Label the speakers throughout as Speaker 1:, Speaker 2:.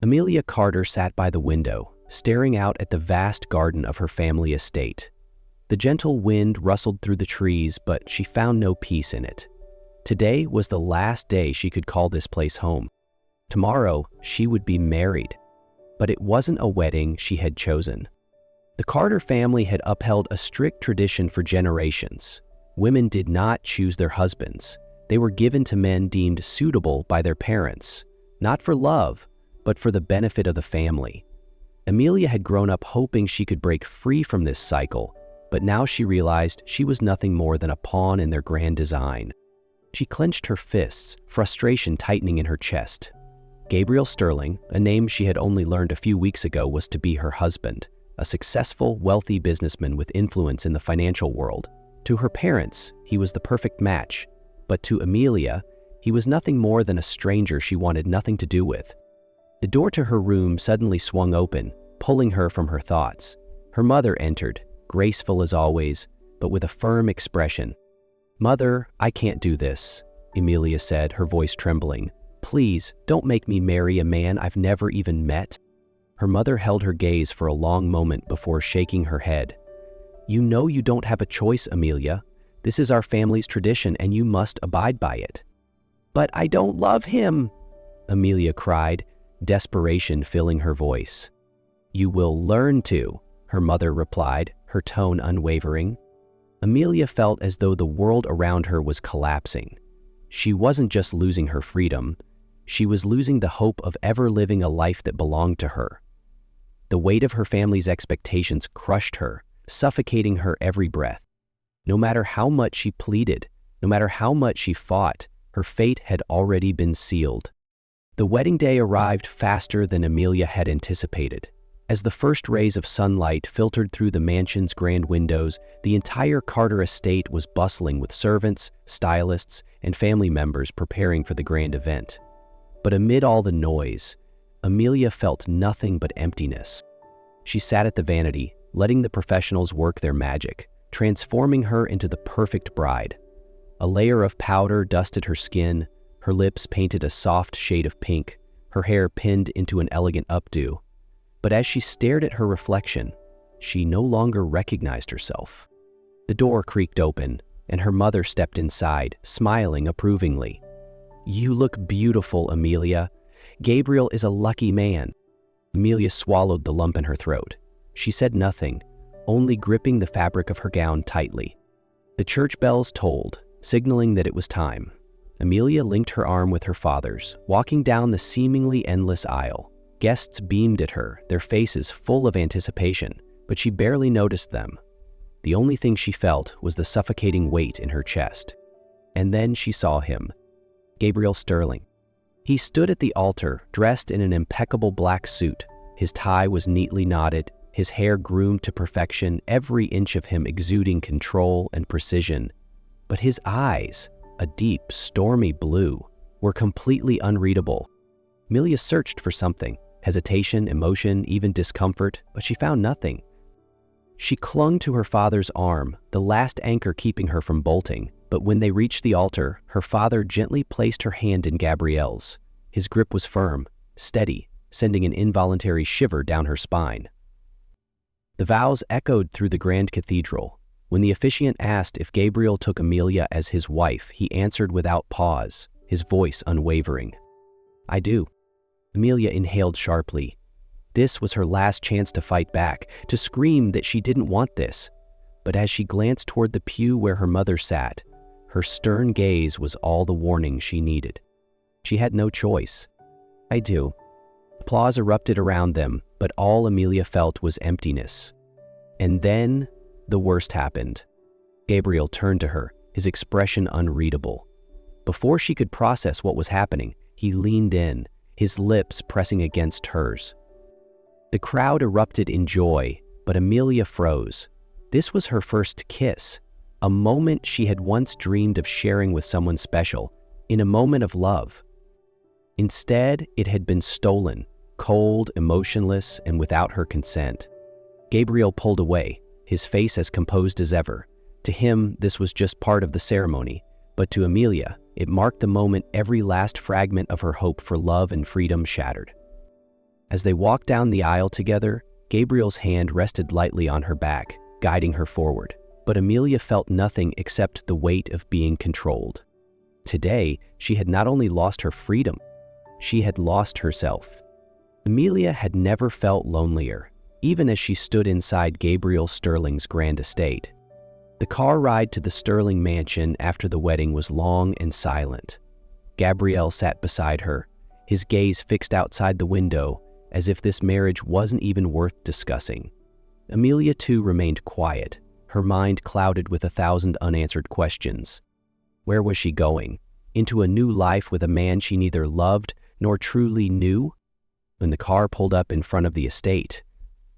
Speaker 1: Amelia Carter sat by the window, staring out at the vast garden of her family estate. The gentle wind rustled through the trees, but she found no peace in it. Today was the last day she could call this place home. Tomorrow, she would be married. But it wasn't a wedding she had chosen. The Carter family had upheld a strict tradition for generations. Women did not choose their husbands. They were given to men deemed suitable by their parents, not for love, but for the benefit of the family. Amelia had grown up hoping she could break free from this cycle, but now she realized she was nothing more than a pawn in their grand design. She clenched her fists, frustration tightening in her chest. Gabriel Sterling, a name she had only learned a few weeks ago, was to be her husband, a successful, wealthy businessman with influence in the financial world. To her parents, he was the perfect match, but to Amelia, he was nothing more than a stranger she wanted nothing to do with. The door to her room suddenly swung open, pulling her from her thoughts. Her mother entered, graceful as always, but with a firm expression. "Mother, I can't do this," Amelia said, her voice trembling. "Please, don't make me marry a man I've never even met." Her mother held her gaze for a long moment before shaking her head. "You know you don't have a choice, Amelia. This is our family's tradition and you must abide by it." "But I don't love him," Amelia cried, desperation filling her voice. "You will learn to," her mother replied, her tone unwavering. Amelia felt as though the world around her was collapsing. She wasn't just losing her freedom, she was losing the hope of ever living a life that belonged to her. The weight of her family's expectations crushed her, suffocating her every breath. No matter how much she pleaded, no matter how much she fought, her fate had already been sealed. The wedding day arrived faster than Amelia had anticipated. As the first rays of sunlight filtered through the mansion's grand windows, the entire Carter estate was bustling with servants, stylists, and family members preparing for the grand event. But amid all the noise, Amelia felt nothing but emptiness. She sat at the vanity, letting the professionals work their magic, transforming her into the perfect bride. A layer of powder dusted her skin, her lips painted a soft shade of pink, her hair pinned into an elegant updo. But as she stared at her reflection, she no longer recognized herself. The door creaked open, and her mother stepped inside, smiling approvingly. "You look beautiful, Amelia. Gabriel is a lucky man." Amelia swallowed the lump in her throat. She said nothing, only gripping the fabric of her gown tightly. The church bells tolled, signaling that it was time. Amelia linked her arm with her father's, walking down the seemingly endless aisle. Guests beamed at her, their faces full of anticipation, but she barely noticed them. The only thing she felt was the suffocating weight in her chest. And then she saw him, Gabriel Sterling. He stood at the altar, dressed in an impeccable black suit. His tie was neatly knotted, his hair groomed to perfection, every inch of him exuding control and precision. But his eyes, a deep, stormy blue, were completely unreadable. Amelia searched for something, hesitation, emotion, even discomfort, but she found nothing. She clung to her father's arm, the last anchor keeping her from bolting, but when they reached the altar, her father gently placed her hand in Gabrielle's. His grip was firm, steady, sending an involuntary shiver down her spine. The vows echoed through the grand cathedral. When the officiant asked if Gabriel took Amelia as his wife, he answered without pause, his voice unwavering. "I do." Amelia inhaled sharply. This was her last chance to fight back, to scream that she didn't want this. But as she glanced toward the pew where her mother sat, her stern gaze was all the warning she needed. She had no choice. "I do." Applause erupted around them, but all Amelia felt was emptiness. And then the worst happened. Gabriel turned to her, his expression unreadable. Before she could process what was happening, he leaned in, his lips pressing against hers. The crowd erupted in joy, but Amelia froze. This was her first kiss, a moment she had once dreamed of sharing with someone special, in a moment of love. Instead, it had been stolen, cold, emotionless, and without her consent. Gabriel pulled away, his face as composed as ever. To him, this was just part of the ceremony, but to Amelia, it marked the moment every last fragment of her hope for love and freedom shattered. As they walked down the aisle together, Gabriel's hand rested lightly on her back, guiding her forward. But Amelia felt nothing except the weight of being controlled. Today, she had not only lost her freedom, she had lost herself. Amelia had never felt lonelier, even as she stood inside Gabriel Sterling's grand estate. The car ride to the Sterling mansion after the wedding was long and silent. Gabriel sat beside her, his gaze fixed outside the window, as if this marriage wasn't even worth discussing. Amelia, too, remained quiet, her mind clouded with 1,000 unanswered questions. Where was she going? Into a new life with a man she neither loved nor truly knew? When the car pulled up in front of the estate,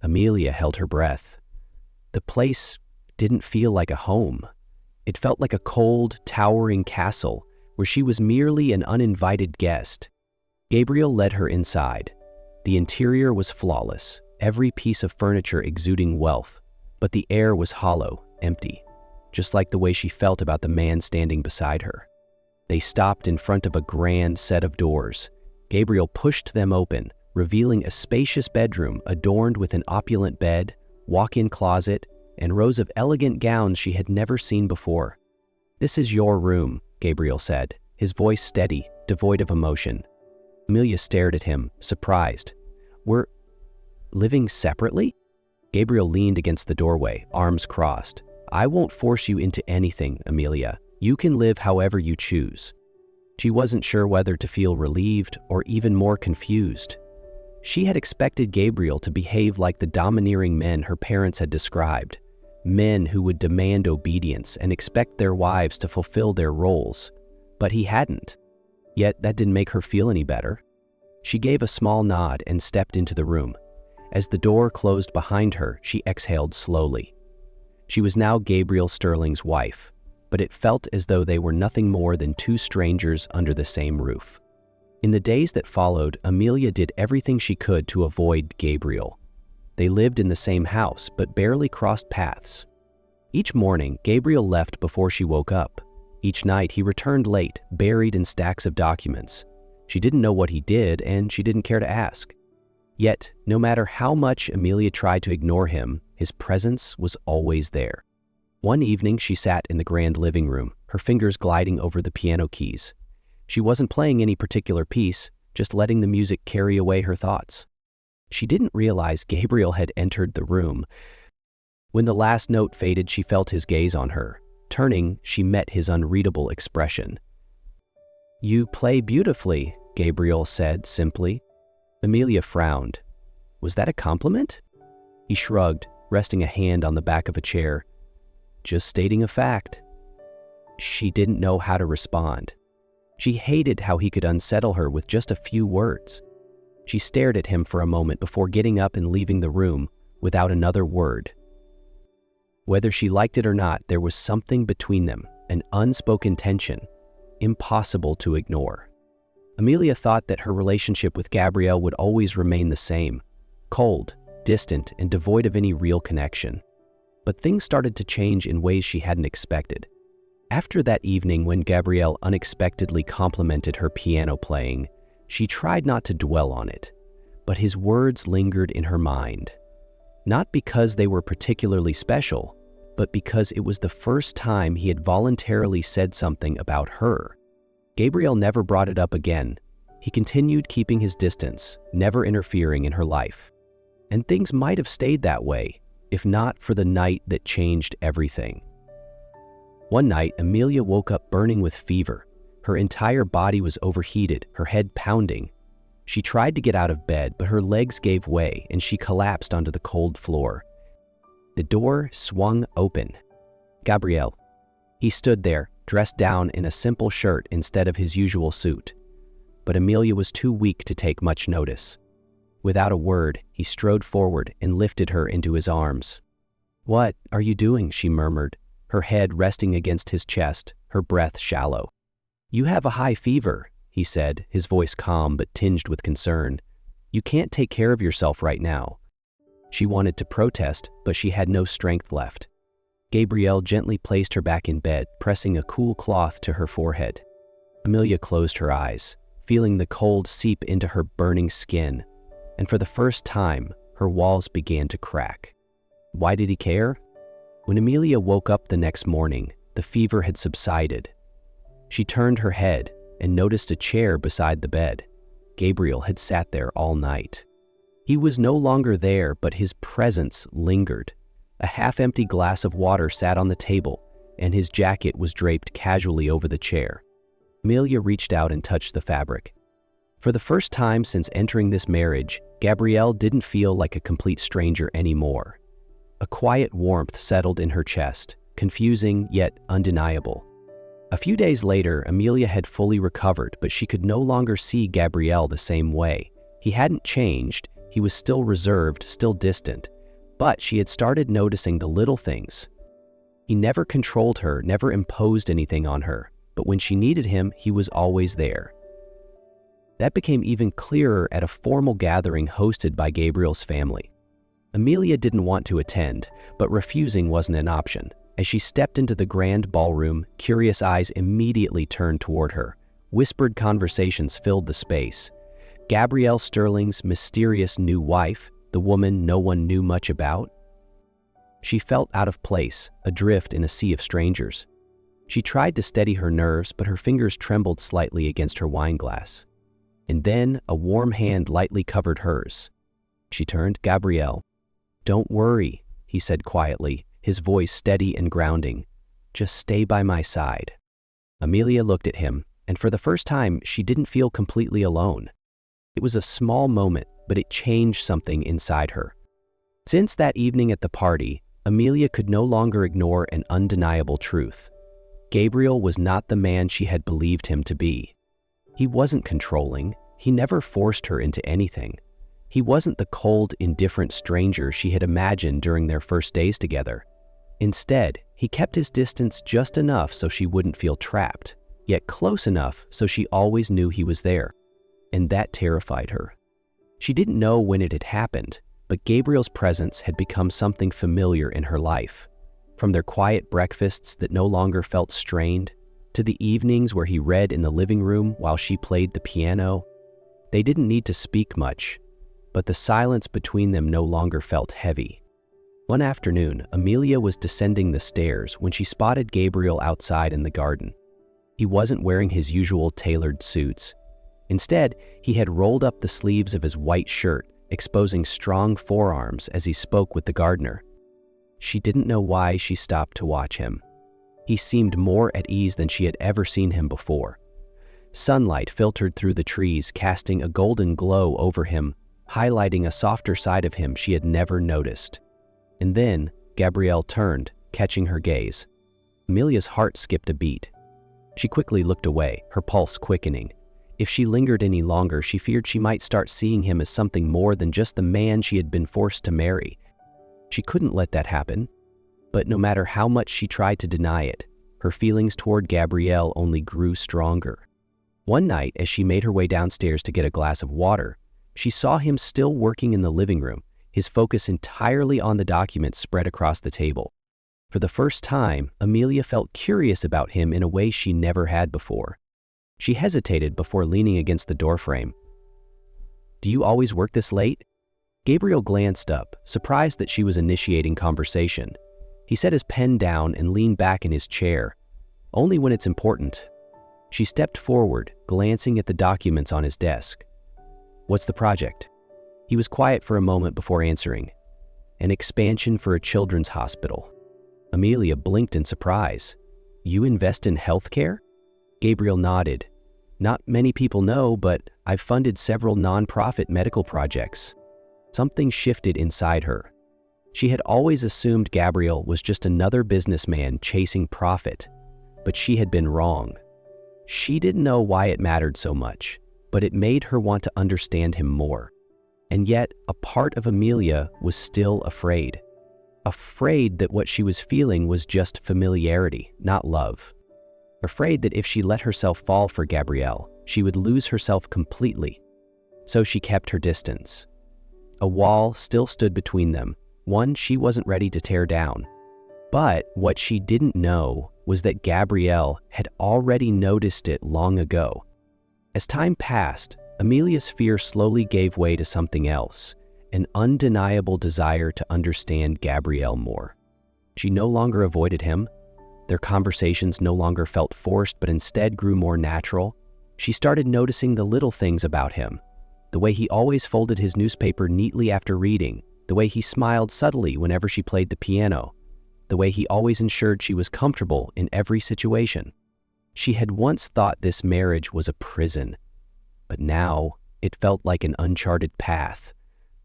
Speaker 1: Amelia held her breath. The place didn't feel like a home. It felt like a cold, towering castle where she was merely an uninvited guest. Gabriel led her inside. The interior was flawless, every piece of furniture exuding wealth, but the air was hollow, empty, just like the way she felt about the man standing beside her. They stopped in front of a grand set of doors. Gabriel pushed them open, revealing a spacious bedroom adorned with an opulent bed, walk-in closet, and rows of elegant gowns she had never seen before. "This is your room," Gabriel said, his voice steady, devoid of emotion. Amelia stared at him, surprised. "We're living separately?" Gabriel leaned against the doorway, arms crossed. "I won't force you into anything, Amelia. You can live however you choose." She wasn't sure whether to feel relieved or even more confused. She had expected Gabriel to behave like the domineering men her parents had described, men who would demand obedience and expect their wives to fulfill their roles. But he hadn't. Yet that didn't make her feel any better. She gave a small nod and stepped into the room. As the door closed behind her, she exhaled slowly. She was now Gabriel Sterling's wife, but it felt as though they were nothing more than two strangers under the same roof. In the days that followed, Amelia did everything she could to avoid Gabriel. They lived in the same house, but barely crossed paths. Each morning, Gabriel left before she woke up. Each night, he returned late, buried in stacks of documents. She didn't know what he did, and she didn't care to ask. Yet, no matter how much Amelia tried to ignore him, his presence was always there. One evening, she sat in the grand living room, her fingers gliding over the piano keys. She wasn't playing any particular piece, just letting the music carry away her thoughts. She didn't realize Gabriel had entered the room. When the last note faded, she felt his gaze on her. Turning, she met his unreadable expression. "You play beautifully," Gabriel said simply. Amelia frowned. Was that a compliment? He shrugged, resting a hand on the back of a chair. "Just stating a fact." She didn't know how to respond. She hated how he could unsettle her with just a few words. She stared at him for a moment before getting up and leaving the room without another word. Whether she liked it or not, there was something between them, an unspoken tension, impossible to ignore. Amelia thought that her relationship with Gabriel would always remain the same, cold, distant, and devoid of any real connection. But things started to change in ways she hadn't expected. After that evening when Gabriel unexpectedly complimented her piano playing, she tried not to dwell on it, but his words lingered in her mind. Not because they were particularly special, but because it was the first time he had voluntarily said something about her. Gabriel never brought it up again. He continued keeping his distance, never interfering in her life. And things might have stayed that way, if not for the night that changed everything. One night, Amelia woke up burning with fever. Her entire body was overheated, her head pounding. She tried to get out of bed, but her legs gave way and she collapsed onto the cold floor. The door swung open. Gabriel. He stood there, dressed down in a simple shirt instead of his usual suit. But Amelia was too weak to take much notice. Without a word, he strode forward and lifted her into his arms. "What are you doing?" she murmured, her head resting against his chest, her breath shallow. "You have a high fever," he said, his voice calm but tinged with concern. "You can't take care of yourself right now." She wanted to protest, but she had no strength left. Gabriel gently placed her back in bed, pressing a cool cloth to her forehead. Amelia closed her eyes, feeling the cold seep into her burning skin. and for the first time, her walls began to crack. Why did he care? When Amelia woke up the next morning, the fever had subsided. She turned her head and noticed a chair beside the bed. Gabriel had sat there all night. He was no longer there, but his presence lingered. A half-empty glass of water sat on the table, and his jacket was draped casually over the chair. Amelia reached out and touched the fabric. For the first time since entering this marriage, Gabriel didn't feel like a complete stranger anymore. A quiet warmth settled in her chest, confusing yet undeniable. A few days later, Amelia had fully recovered, but she could no longer see Gabriel the same way. He hadn't changed, he was still reserved, still distant, but she had started noticing the little things. He never controlled her, never imposed anything on her, but when she needed him, he was always there. That became even clearer at a formal gathering hosted by Gabriel's family. Amelia didn't want to attend, but refusing wasn't an option. As she stepped into the grand ballroom, curious eyes immediately turned toward her. Whispered conversations filled the space. Gabriel Sterling's mysterious new wife, the woman no one knew much about. She felt out of place, adrift in a sea of strangers. She tried to steady her nerves, but her fingers trembled slightly against her wineglass. And then a warm hand lightly covered hers. She turned. "Gabriel, don't worry," he said quietly, his voice steady and grounding. "Just stay by my side." Amelia looked at him, and for the first time, she didn't feel completely alone. It was a small moment, but it changed something inside her. Since that evening at the party, Amelia could no longer ignore an undeniable truth. Gabriel was not the man she had believed him to be. He wasn't controlling. He never forced her into anything. He wasn't the cold, indifferent stranger she had imagined during their first days together. Instead, he kept his distance just enough so she wouldn't feel trapped, yet close enough so she always knew he was there. And that terrified her. She didn't know when it had happened, but Gabriel's presence had become something familiar in her life. From their quiet breakfasts that no longer felt strained, to the evenings where he read in the living room while she played the piano. They didn't need to speak much, but the silence between them no longer felt heavy. One afternoon, Amelia was descending the stairs when she spotted Gabriel outside in the garden. He wasn't wearing his usual tailored suits. Instead, he had rolled up the sleeves of his white shirt, exposing strong forearms as he spoke with the gardener. She didn't know why she stopped to watch him. He seemed more at ease than she had ever seen him before. Sunlight filtered through the trees, casting a golden glow over him, highlighting a softer side of him she had never noticed. And then, Gabriel turned, catching her gaze. Amelia's heart skipped a beat. She quickly looked away, her pulse quickening. If she lingered any longer, she feared she might start seeing him as something more than just the man she had been forced to marry. She couldn't let that happen. But no matter how much she tried to deny it, her feelings toward Gabriel only grew stronger. One night, as she made her way downstairs to get a glass of water, she saw him still working in the living room, his focus entirely on the documents spread across the table. For the first time, Amelia felt curious about him in a way she never had before. She hesitated before leaning against the doorframe. "Do you always work this late?" Gabriel glanced up, surprised that she was initiating conversation. He set his pen down and leaned back in his chair. "Only when it's important." She stepped forward, glancing at the documents on his desk. "What's the project?" He was quiet for a moment before answering. "An expansion for a children's hospital." Amelia blinked in surprise. "You invest in healthcare?" Gabriel nodded. "Not many people know, but I've funded several nonprofit medical projects." Something shifted inside her. She had always assumed Gabriel was just another businessman chasing profit, but she had been wrong. She didn't know why it mattered so much, but it made her want to understand him more. And yet, a part of Amelia was still afraid. Afraid that what she was feeling was just familiarity, not love. Afraid that if she let herself fall for Gabriel, she would lose herself completely. So she kept her distance. A wall still stood between them, one she wasn't ready to tear down. But what she didn't know was that Gabriel had already noticed it long ago. As time passed, Amelia's fear slowly gave way to something else, an undeniable desire to understand Gabriel more. She no longer avoided him. Their conversations no longer felt forced, but instead grew more natural. She started noticing the little things about him, the way he always folded his newspaper neatly after reading, the way he smiled subtly whenever she played the piano, the way he always ensured she was comfortable in every situation. She had once thought this marriage was a prison, but now it felt like an uncharted path,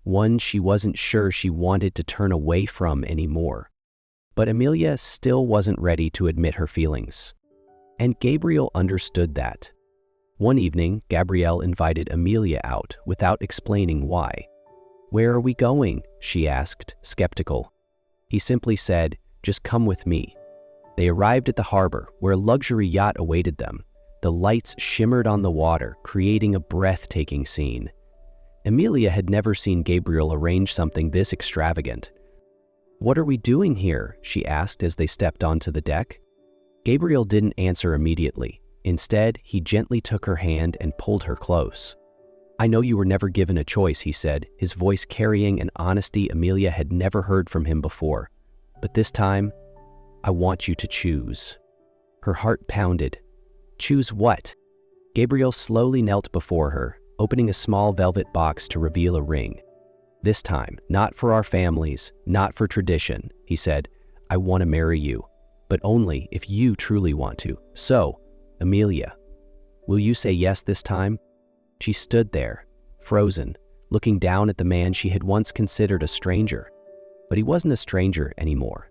Speaker 1: one she wasn't sure she wanted to turn away from anymore. But Amelia still wasn't ready to admit her feelings. And Gabriel understood that. One evening, Gabriel invited Amelia out without explaining why. "Where are we going?" she asked, skeptical. He simply said, "Just come with me." They arrived at the harbor, where a luxury yacht awaited them. The lights shimmered on the water, creating a breathtaking scene. Amelia had never seen Gabriel arrange something this extravagant. "What are we doing here?" she asked as they stepped onto the deck. Gabriel didn't answer immediately. Instead, he gently took her hand and pulled her close. "I know you were never given a choice," he said, his voice carrying an honesty Amelia had never heard from him before. "But this time, I want you to choose." Her heart pounded. "Choose what?" Gabriel slowly knelt before her, opening a small velvet box to reveal a ring. "This time, not for our families, not for tradition," he said. "I want to marry you, but only if you truly want to. So, Amelia, will you say yes this time?" She stood there, frozen, looking down at the man she had once considered a stranger. But he wasn't a stranger anymore.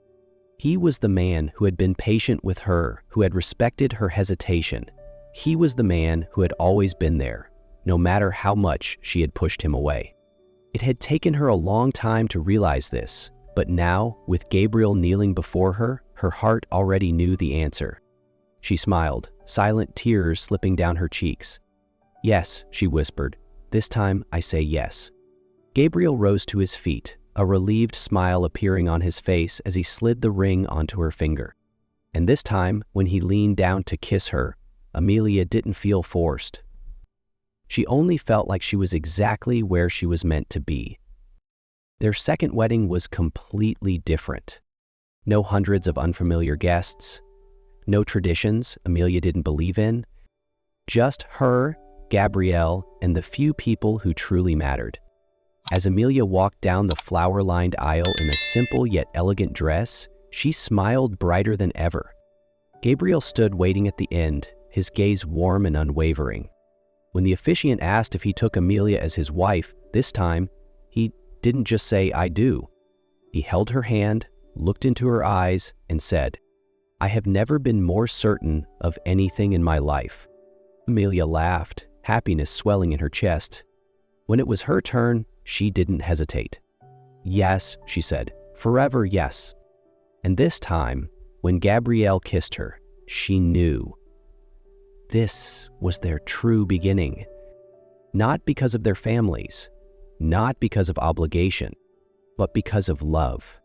Speaker 1: He was the man who had been patient with her, who had respected her hesitation. He was the man who had always been there, no matter how much she had pushed him away. It had taken her a long time to realize this, but now, with Gabriel kneeling before her, her heart already knew the answer. She smiled, silent tears slipping down her cheeks. "Yes," she whispered. "This time I say yes." Gabriel rose to his feet, a relieved smile appearing on his face as he slid the ring onto her finger. And this time, when he leaned down to kiss her, Amelia didn't feel forced. She only felt like she was exactly where she was meant to be. Their second wedding was completely different. No hundreds of unfamiliar guests, no traditions Amelia didn't believe in, just her, Gabriel, and the few people who truly mattered. As Amelia walked down the flower-lined aisle in a simple yet elegant dress, she smiled brighter than ever. Gabriel stood waiting at the end, his gaze warm and unwavering. When the officiant asked if he took Amelia as his wife, this time, he didn't just say, "I do." He held her hand, looked into her eyes, and said, "I have never been more certain of anything in my life." Amelia laughed, happiness swelling in her chest. When it was her turn, she didn't hesitate. "Yes," she said, "forever yes." And this time, when Gabriel kissed her, she knew. This was their true beginning. Not because of their families, not because of obligation, but because of love.